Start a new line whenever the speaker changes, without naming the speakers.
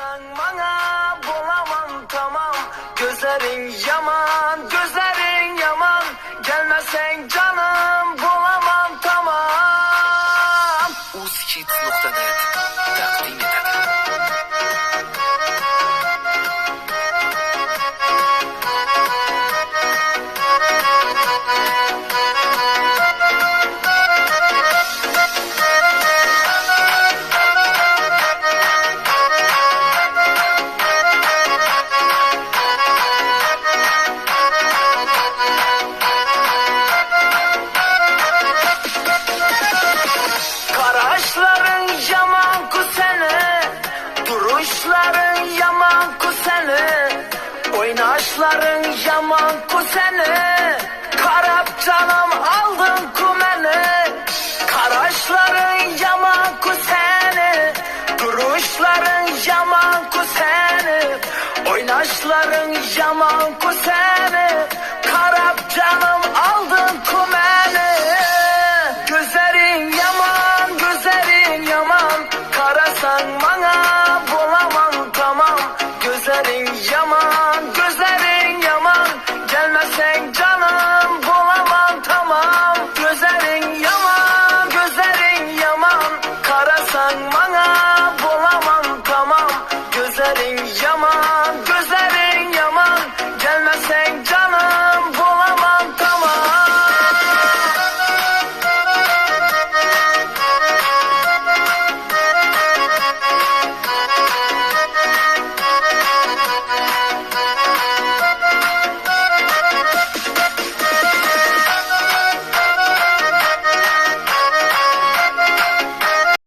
Sen bana bulamam tamam. Gözlerin yaman, gözlerin yaman. Gelmesen canım bulamam tamam.
Uzkids.net taqdim etadi.
Kaşların yaman ku seni, duruşların yaman ku seni, oynaşların yaman ku seni. Karap canım aldın ku beni. Kaşların yaman ku seni, duruşların yaman ku seni, oynaşların yaman ku seni.